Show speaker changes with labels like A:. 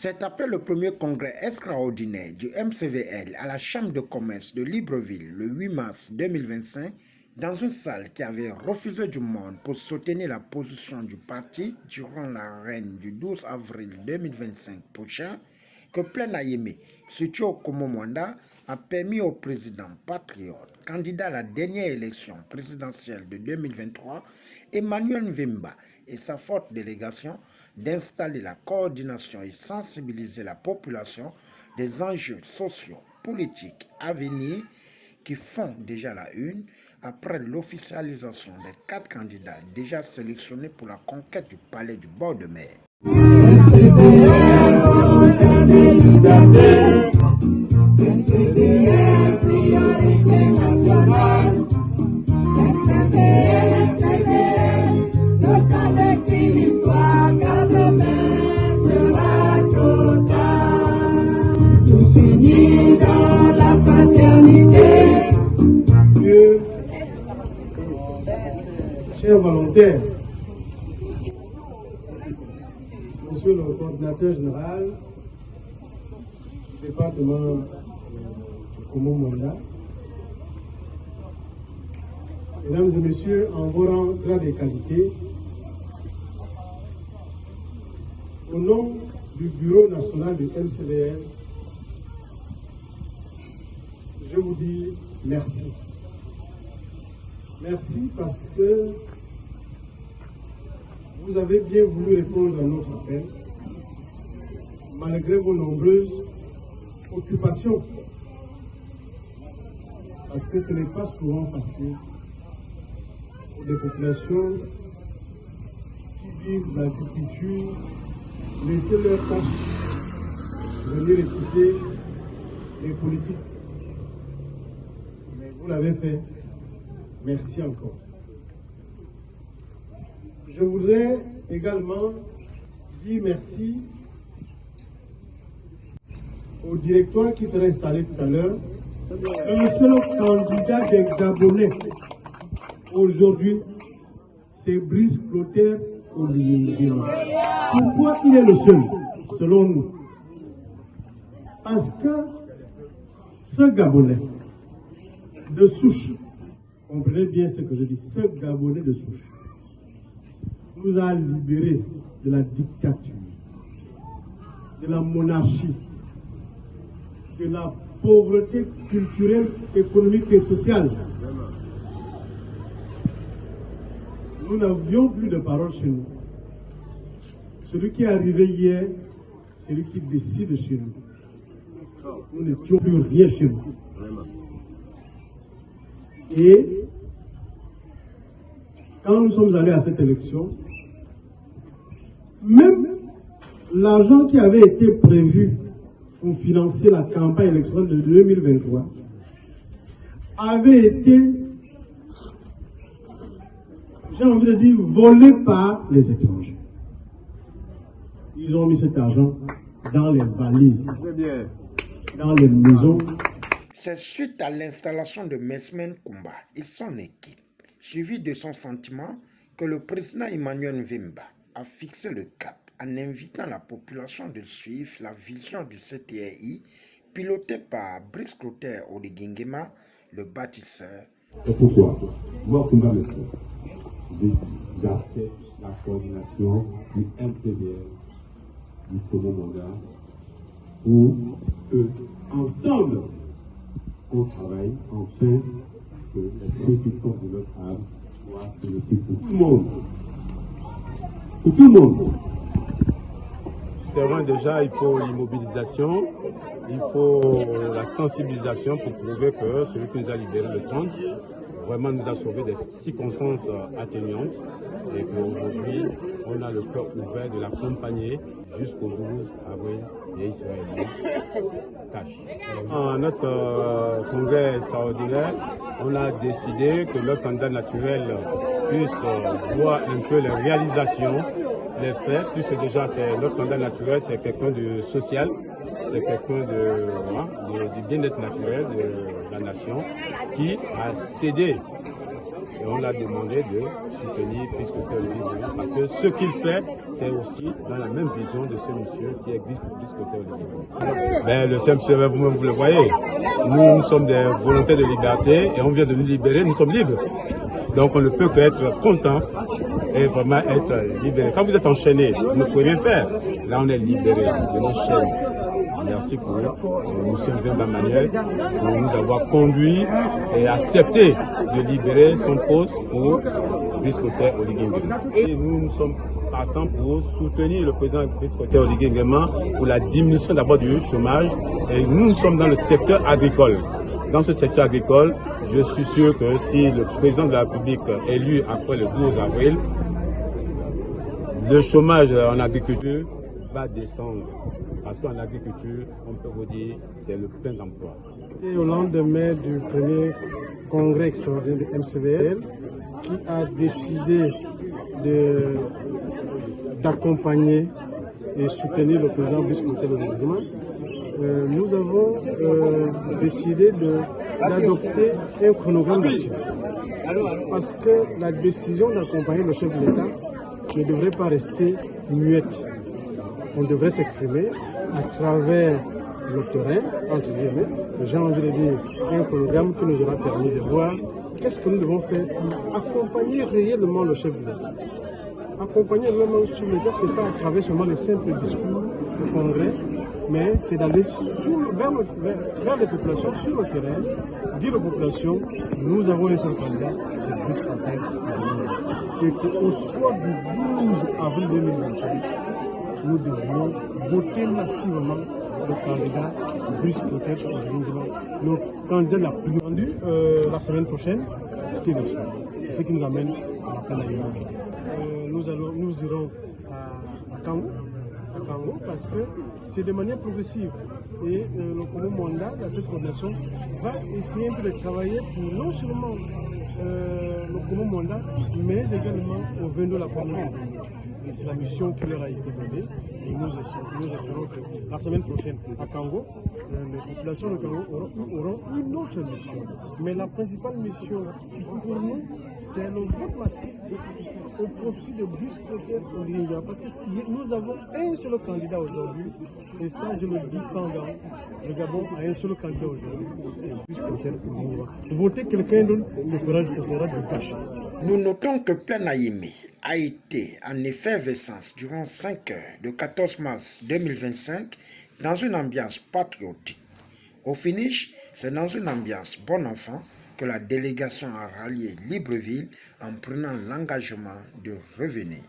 A: C'est après le premier congrès extraordinaire du MCVL à la Chambre de commerce de Libreville le 8 mars 2025, dans une salle qui avait refusé du monde pour soutenir la position du parti durant la reine du 12 avril 2025 prochain, que Plein Ayémé, Sitio Komomwanda, a permis au président patriote, candidat à la dernière élection présidentielle de 2023, Emmanuel Mvimba et sa forte délégation, d'installer la coordination et sensibiliser la population des enjeux sociaux, politiques à venir qui font déjà la une après l'officialisation des 4 candidats déjà sélectionnés pour la conquête du palais du bord de mer.
B: Dans la fraternité. Chers volontaires, Monsieur le coordinateur général du département de Komomwanda, Mesdames et Messieurs, en vos rangs, grades et qualités, au nom du Bureau national du MCVL, je vous dis merci. Merci parce que vous avez bien voulu répondre à notre appel, malgré vos nombreuses occupations. Parce que ce n'est pas souvent facile pour des populations qui vivent l'agriculture, laisser leur tâche, venir écouter les politiques. Vous l'avez fait. Merci encore. Je voudrais également dire merci au directoire qui sera installé tout à l'heure. Le seul candidat des Gabonais aujourd'hui, c'est Brice Clotaire Oligui-Nguema. Pourquoi il est le seul, selon nous? Parce que ce Gabonais de souche, comprenez bien ce que je dis, ce Gabonais de souche nous a libérés de la dictature, de la monarchie, de la pauvreté culturelle, économique et sociale. Nous n'avions plus de parole chez nous. Celui qui est arrivé hier, c'est lui qui décide chez nous. Nous n'étions plus rien chez nous. Et quand nous sommes allés à cette élection, même l'argent qui avait été prévu pour financer la campagne électorale de 2023 avait été, j'ai envie de dire, volé par les étrangers. Ils ont mis cet argent dans les valises, dans les maisons.
A: C'est suite à l'installation de Mesmen Kumba et son équipe, suivi de son sentiment, que le président Emmanuel Mvimba a fixé le cap en invitant la population de suivre la vision du CTRI piloté par Brice Clotaire Oligui-Nguema, le bâtisseur.
C: C'est pourquoi, moi, Kumba Mesmen, j'accepte la coordination du MCVL, du Komomwanda, pour que, ensemble, on travaille enfin que les petits corps de notre âme soient bénéfiques pour tout le monde. Pour tout le monde.
D: Terrain, déjà, il faut l'immobilisation, il faut la sensibilisation pour prouver que celui qui nous a libéré le 30 vraiment nous a sauvé des circonstances atténuantes et qu'aujourd'hui, on a le cœur ouvert de l'accompagner jusqu'au 12 avril et il sera élu cash. En notre congrès extraordinaire, on a décidé que notre candidat naturel puisse voir un peu les réalisations, les faits, puisque déjà c'est notre candidat naturel, c'est quelqu'un de social, c'est quelqu'un du bien-être naturel de la nation qui a cédé. Et on l'a demandé de soutenir Biscotter Olivier Nguema parce que ce qu'il fait, c'est aussi dans la même vision de ce monsieur qui existe pour Biscotter Olivier Nguema. Ben, le CMCV, vous-même, vous le voyez. Nous sommes des volontaires de liberté et on vient de nous libérer, nous sommes libres. Donc on ne peut qu'être content et vraiment être libéré. Quand vous êtes enchaîné, vous ne pouvez rien faire. Là, on est libéré de nos chaînes. Merci pour M. Nguema Manuel pour nous avoir conduit et accepté de libérer son poste pour Biscotter Olivier Nguema. Et nous sommes partants pour soutenir le président Biscotter Olivier Nguema pour la diminution d'abord du chômage. Et nous sommes dans le secteur agricole. Dans ce secteur agricole, je suis sûr que si le président de la République est élu après le 12 avril, le chômage en agriculture va descendre. Parce qu'en agriculture, on peut vous dire, c'est le plein d'emploi.
E: Au lendemain du premier congrès extraordinaire du MCVL, qui a décidé d'accompagner et soutenir le président Biscotter Olivier Nguema, nous avons décidé d'adopter un chronogramme d'action. Parce que la décision d'accompagner le chef de l'État ne devrait pas rester muette. On devrait s'exprimer à travers le terrain, entre guillemets, j'ai envie de dire un programme qui nous aura permis de voir qu'est-ce que nous devons faire pour accompagner réellement le chef de l'État. Accompagner réellement le chef de l'État, ce n'est pas à travers seulement les simples discours du congrès, mais c'est d'aller vers les populations, sur le terrain, dire aux populations, nous avons un seul candidat, c'est Biscotter Olivier. Et qu'au soir du 12 avril 2025, nous devrions voter massivement le candidat Biscotter Olivier Nguema, le candidat la plus attendue la semaine prochaine, c'est l'élection. C'est ce qui nous amène à la pleine alliance. Nous irons à Kango, parce que c'est de manière progressive. Et le commun mandat de cette coordination va essayer un peu de travailler pour non seulement le commun mandat, mais également au 22 la commune. Et c'est la mission qui leur a été donnée. Et nous espérons que la semaine prochaine, à Kango, les populations de Kango auront une autre mission. Mais la principale mission pour nous, c'est le vote massif au profit de Biscotter Olivier Nguema. Parce que si nous avons un seul candidat aujourd'hui, et ça je le dis sans gants, le Gabon a un seul candidat aujourd'hui, c'est Biscotter Olivier Nguema. Voter quelqu'un d'autre, ce sera du cash.
A: Nous notons que Plein Ayimé a été en effervescence durant 5 heures de 14 mars 2025 dans une ambiance patriotique. Au finish, c'est dans une ambiance bon enfant que la délégation a rallié Libreville en prenant l'engagement de revenir.